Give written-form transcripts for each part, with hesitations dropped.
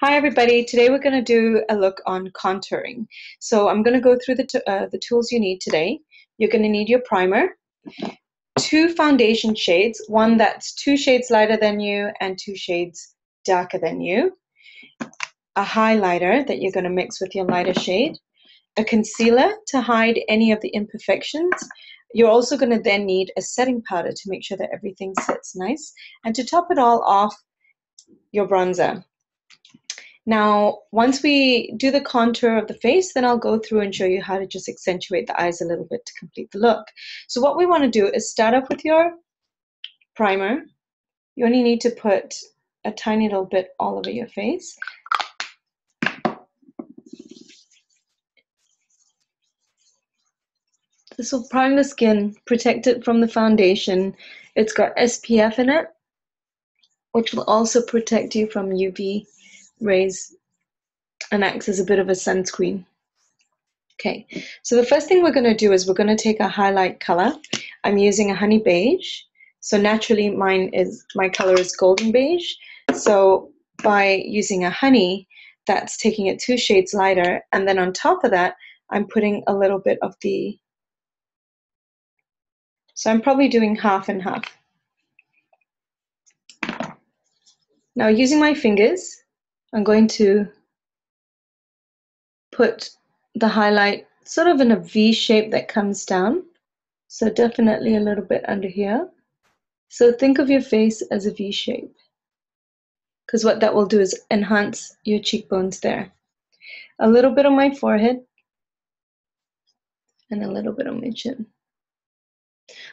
Hi everybody, today we're going to do a look on contouring. So I'm going to go through the tools you need today. You're going to need your primer, two foundation shades, one that's 2 shades lighter than you and 2 shades darker than you, a highlighter that you're going to mix with your lighter shade, a concealer to hide any of the imperfections. You're also going to then need a setting powder to make sure that everything sits nice, and to top it all off, your bronzer. Now, once we do the contour of the face, then I'll go through and show you how to just accentuate the eyes a little bit to complete the look. So what we want to do is start off with your primer. You only need to put a tiny little bit all over your face. This will prime the skin, protect it from the foundation. It's got SPF in it, which will also protect you from UV rays and acts as a bit of a sunscreen. Okay, so the first thing we're going to do is we're going to take a highlight color. I'm using a honey beige. So naturally my color is golden beige. So by using a honey, that's taking it 2 shades lighter. And then on top of that, I'm putting a little bit of so I'm probably doing half and half. Now using my fingers, I'm going to put the highlight sort of in a V shape that comes down. So definitely a little bit under here. So think of your face as a V shape, because what that will do is enhance your cheekbones there. A little bit on my forehead and a little bit on my chin.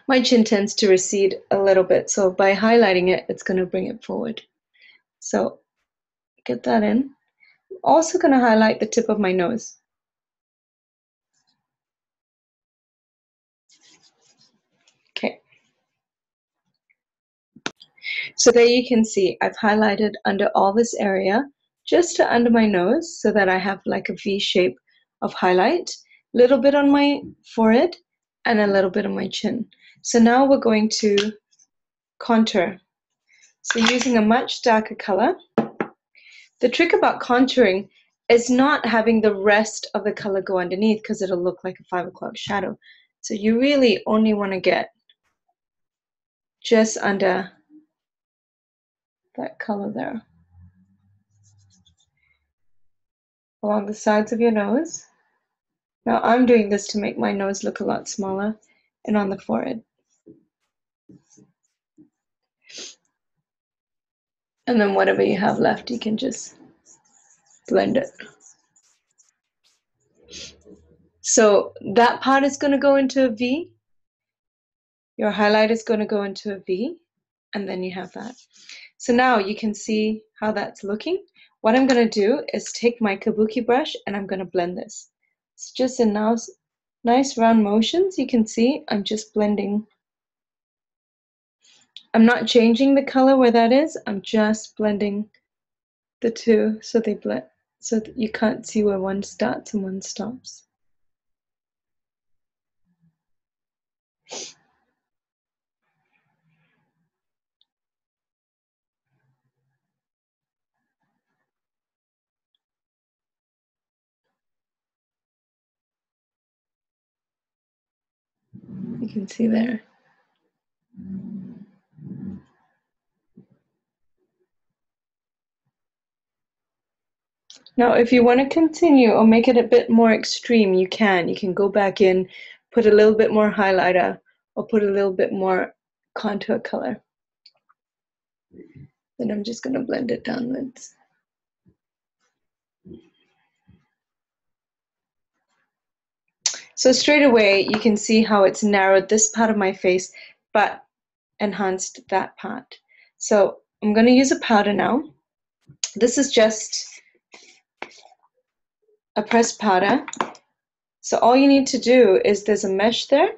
My chin tends to recede a little bit, so by highlighting it, it's going to bring it forward. So get that in. Also going to highlight the tip of my nose. Okay. So there you can see I've highlighted under all this area, just to under my nose, so that I have like a V shape of highlight, a little bit on my forehead and a little bit on my chin. So now we're going to contour. So using a much darker color. The trick about contouring is not having the rest of the color go underneath, because it'll look like a 5 o'clock shadow. So you really only want to get just under that color there. Along the sides of your nose. Now I'm doing this to make my nose look a lot smaller, and on the forehead. And then whatever you have left, you can just blend it. So that part is going to go into a V. Your highlight is going to go into a V, and then you have that. So now you can see how that's looking. What I'm going to do is take my kabuki brush and I'm going to blend this. It's just in nice round motions. You can see I'm just blending. I'm not changing the color where that is. I'm just blending the two so they blend, so that you can't see where one starts and one stops. You can see there. Now, if you want to continue or make it a bit more extreme, you can. You can go back in, put a little bit more highlighter, or put a little bit more contour color. Then I'm just going to blend it downwards. So straight away, you can see how it's narrowed this part of my face, but enhanced that part. So I'm going to use a powder now. This is just a pressed powder. So all you need to do is, there's a mesh there.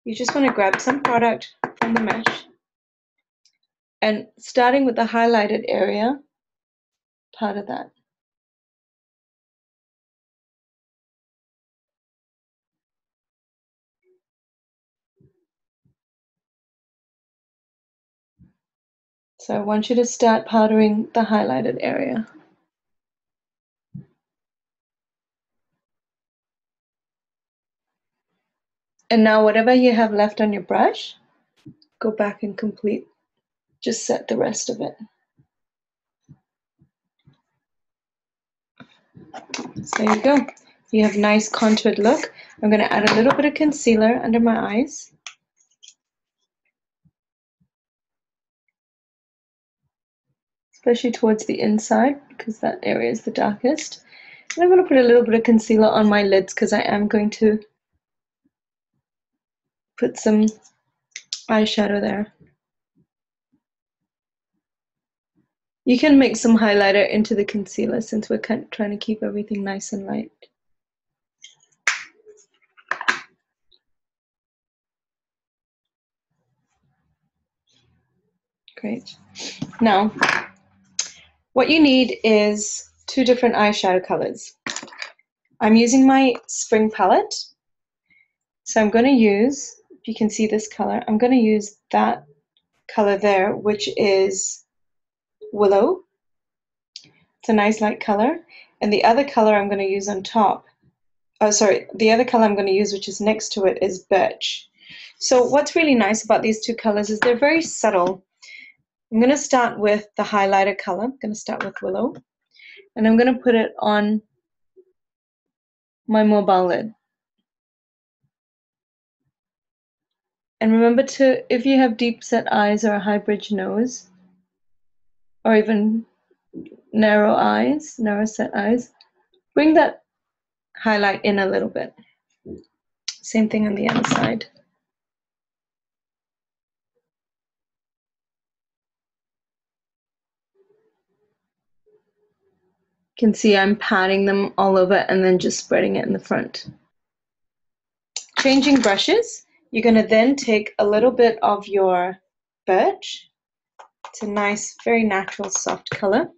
You just want to grab some product from the mesh, and starting with the highlighted area, powder that. So I want you to start powdering the highlighted area. And now whatever you have left on your brush, go back and complete, just set the rest of it. So there you go. You have a nice contoured look. I'm going to add a little bit of concealer under my eyes. Especially towards the inside, because that area is the darkest. And I'm going to put a little bit of concealer on my lids because I am going to put some eyeshadow there. You can mix some highlighter into the concealer since we're trying to keep everything nice and light. Great. Now, what you need is 2 different eyeshadow colors. I'm using my spring palette. So I'm going to use, if you can see this color, I'm going to use that color there, which is Willow. It's a nice light color. And the other color I'm going to use on top, the other color I'm going to use, which is next to it, is Birch. So what's really nice about these 2 colors is they're very subtle. I'm going to start with the highlighter color. I'm going to start with Willow. And I'm going to put it on my mobile lid. And remember to, if you have deep set eyes or a high bridge nose, or even narrow set eyes, bring that highlight in a little bit. Same thing on the other side. You can see I'm patting them all over and then just spreading it in the front. Changing brushes, you're going to then take a little bit of your Birch. It's a nice, very natural, soft color.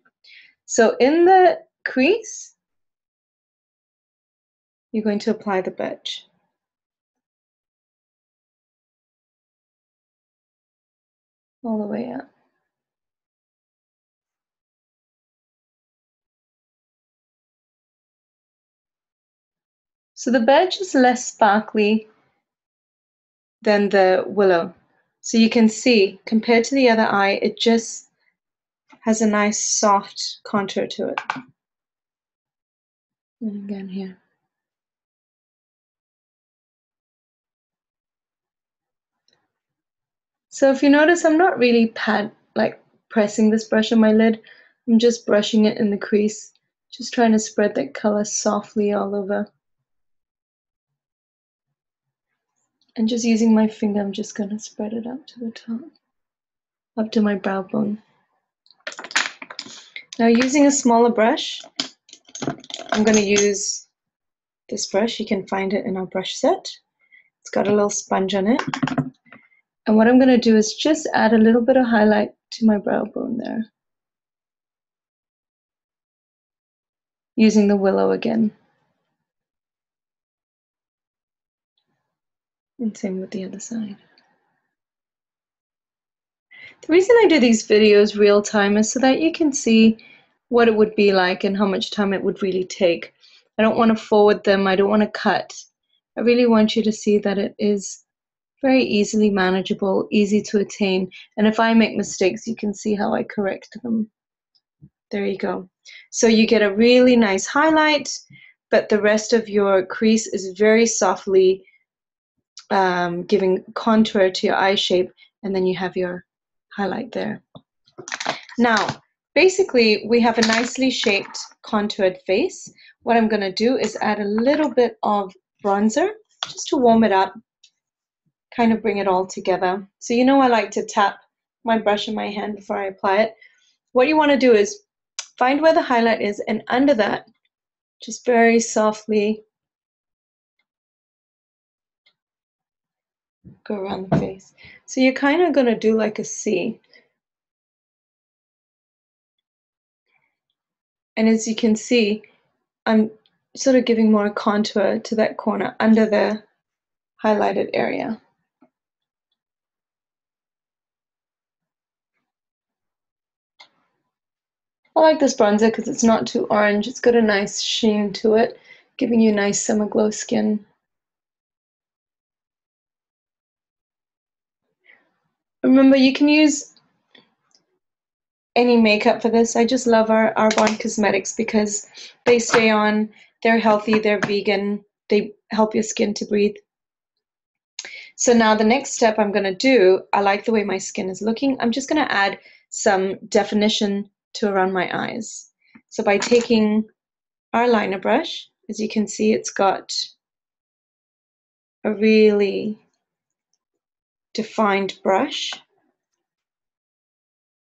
So in the crease, you're going to apply the Birch. All the way up. So the Birch is less sparkly than the Willow. So you can see, compared to the other eye, it just has a nice soft contour to it. And again here. So if you notice, I'm not really pressing this brush on my lid. I'm just brushing it in the crease, just trying to spread that color softly all over. And just using my finger, I'm just going to spread it up to the top, up to my brow bone. Now using a smaller brush, I'm going to use this brush. You can find it in our brush set. It's got a little sponge on it. And what I'm going to do is just add a little bit of highlight to my brow bone there. Using the Willow again. And same with the other side. The reason I do these videos real time is so that you can see what it would be like and how much time it would really take. I don't want to forward them. I don't want to cut. I really want you to see that it is very easily manageable, easy to attain. And if I make mistakes, you can see how I correct them. There you go. So you get a really nice highlight, but the rest of your crease is very softly giving contour to your eye shape, and then you have your highlight there. Now, basically, we have a nicely shaped contoured face. What I'm going to do is add a little bit of bronzer just to warm it up, kind of bring it all together. So you know I like to tap my brush in my hand before I apply it. What you want to do is find where the highlight is, and under that, just very softly go around the face. So you're kind of going to do like a C. And as you can see, I'm sort of giving more contour to that corner under the highlighted area. I like this bronzer because it's not too orange. It's got a nice sheen to it, giving you nice summer glow skin. Remember, you can use any makeup for this. I just love our Arbonne Cosmetics because they stay on, they're healthy, they're vegan, they help your skin to breathe. So now the next step I'm going to do, I like the way my skin is looking. I'm just going to add some definition to around my eyes. So by taking our liner brush, as you can see, it's got a really defined brush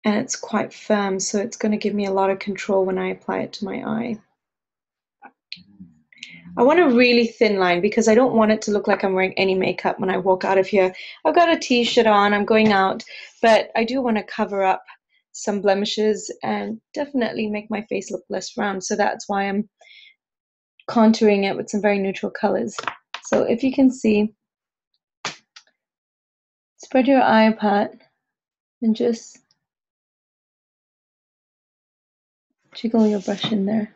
and it's quite firm, so it's going to give me a lot of control when I apply it to my eye. I want a really thin line because I don't want it to look like I'm wearing any makeup when I walk out of here. I've got a t-shirt on, I'm going out, but I do want to cover up some blemishes and definitely make my face look less round. So that's why I'm contouring it with some very neutral colors. So if you can see, spread your eye apart and just jiggle your brush in there.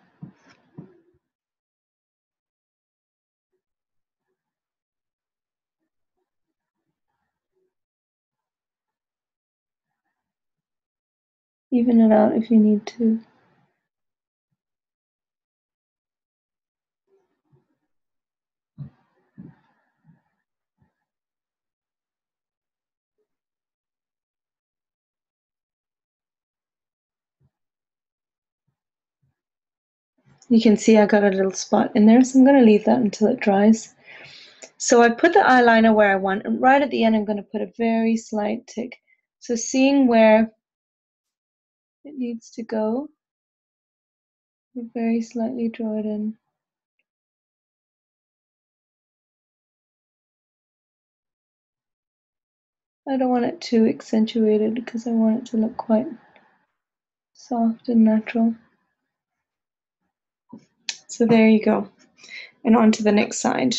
Even it out if you need to. You can see I got a little spot in there, so I'm going to leave that until it dries. So I put the eyeliner where I want, and right at the end I'm going to put a very slight tick. So seeing where it needs to go, very slightly draw it in. I don't want it too accentuated because I want it to look quite soft and natural. So there you go. And on to the next side.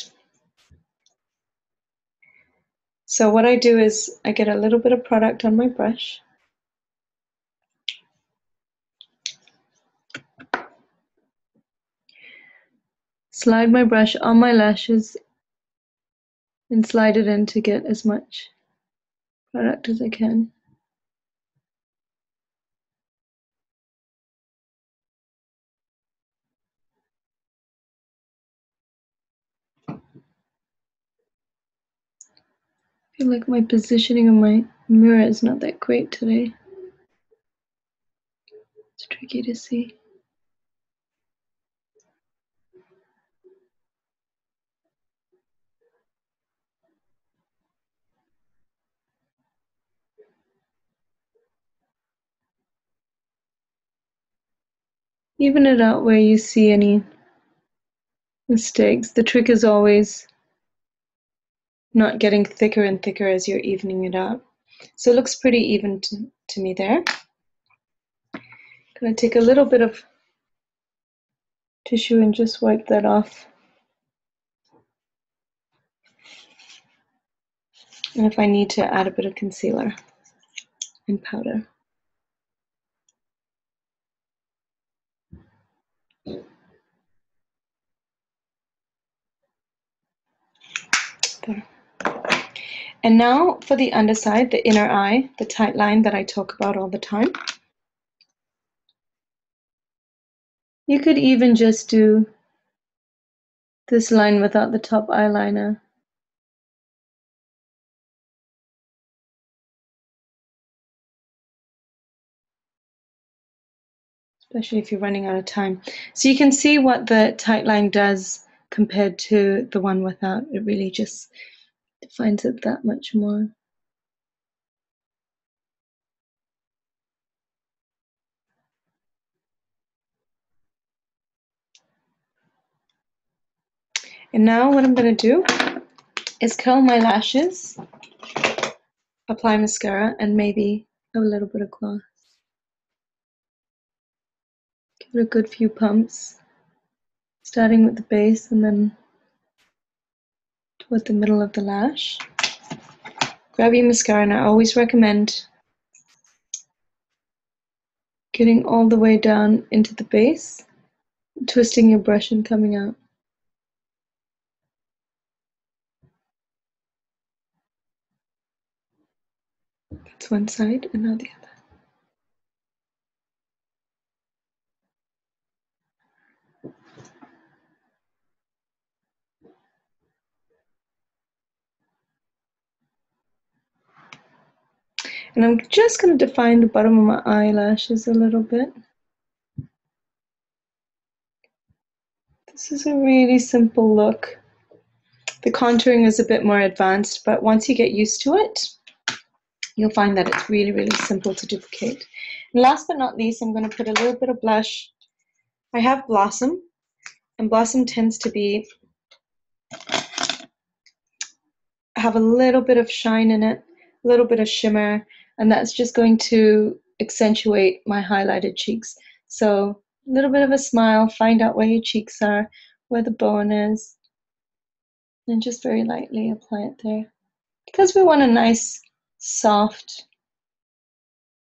So what I do is I get a little bit of product on my brush. Slide my brush on my lashes and slide it in to get as much product as I can. I feel like my positioning of my mirror is not that great today. It's tricky to see. Even it out where you see any mistakes. The trick is always not getting thicker and thicker as you're evening it out. So it looks pretty even to me there. I'm going to take a little bit of tissue and just wipe that off. And if I need to, add a bit of concealer and powder. There. And now for the underside, the inner eye, the tight line that I talk about all the time. You could even just do this line without the top eyeliner. Especially if you're running out of time. So you can see what the tight line does compared to the one without. It really just defines it that much more. And now what I'm going to do is curl my lashes, apply mascara, and maybe a little bit of gloss. Give it a good few pumps, starting with the base and then toward the middle of the lash. Grab your mascara, and I always recommend getting all the way down into the base, twisting your brush and coming out. It's one side and now the other. And I'm just going to define the bottom of my eyelashes a little bit. This is a really simple look. The contouring is a bit more advanced, but once you get used to it, you'll find that it's really, really simple to duplicate. And last but not least, I'm going to put a little bit of blush. I have Blossom, and Blossom tends to have a little bit of shine in it, a little bit of shimmer, and that's just going to accentuate my highlighted cheeks. So a little bit of a smile, find out where your cheeks are, where the bone is, and just very lightly apply it there. Because we want a nice, soft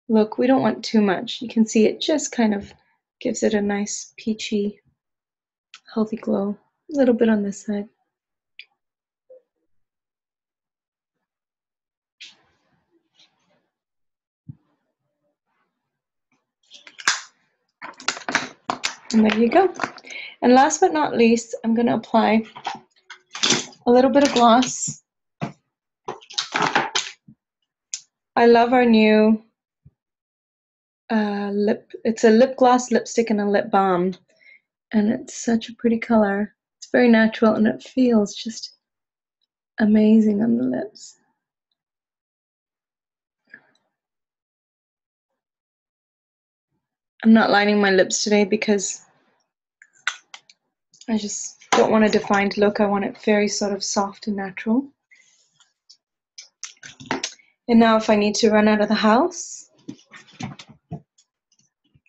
look, we don't want too much. You can see it just kind of gives it a nice peachy, healthy glow. A little bit on this side. And there you go. And last but not least, I'm going to apply a little bit of gloss. I love our new it's a lip gloss lipstick and a lip balm. And it's such a pretty color. It's very natural and it feels just amazing on the lips. I'm not lining my lips today because I just don't want a defined look. I want it very sort of soft and natural. And now if I need to run out of the house,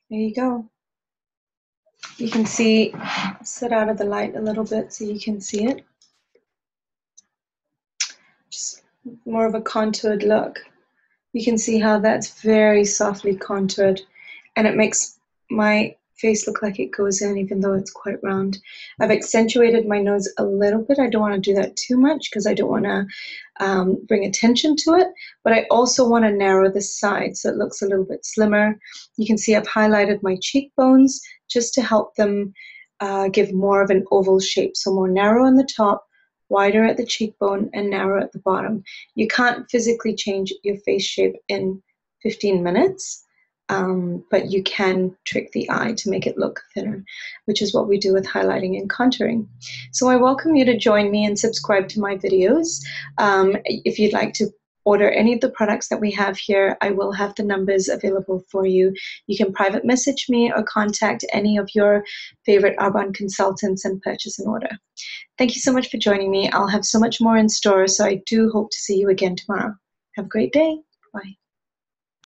there you go. You can see, sit out of the light a little bit so you can see it. Just more of a contoured look. You can see how that's very softly contoured, and it makes my face look like it goes in even though it's quite round. I've accentuated my nose a little bit. I don't want to do that too much because I don't want to bring attention to it, but I also want to narrow the side so it looks a little bit slimmer. You can see I've highlighted my cheekbones just to help them give more of an oval shape, so more narrow on the top, wider at the cheekbone, and narrow at the bottom. You can't physically change your face shape in 15 minutes, but you can trick the eye to make it look thinner, which is what we do with highlighting and contouring. So I welcome you to join me and subscribe to my videos. If you'd like to order any of the products that we have here, I will have the numbers available for you. You can private message me or contact any of your favorite Arbonne consultants and purchase an order. Thank you so much for joining me. I'll have so much more in store, so I do hope to see you again tomorrow. Have a great day. Bye.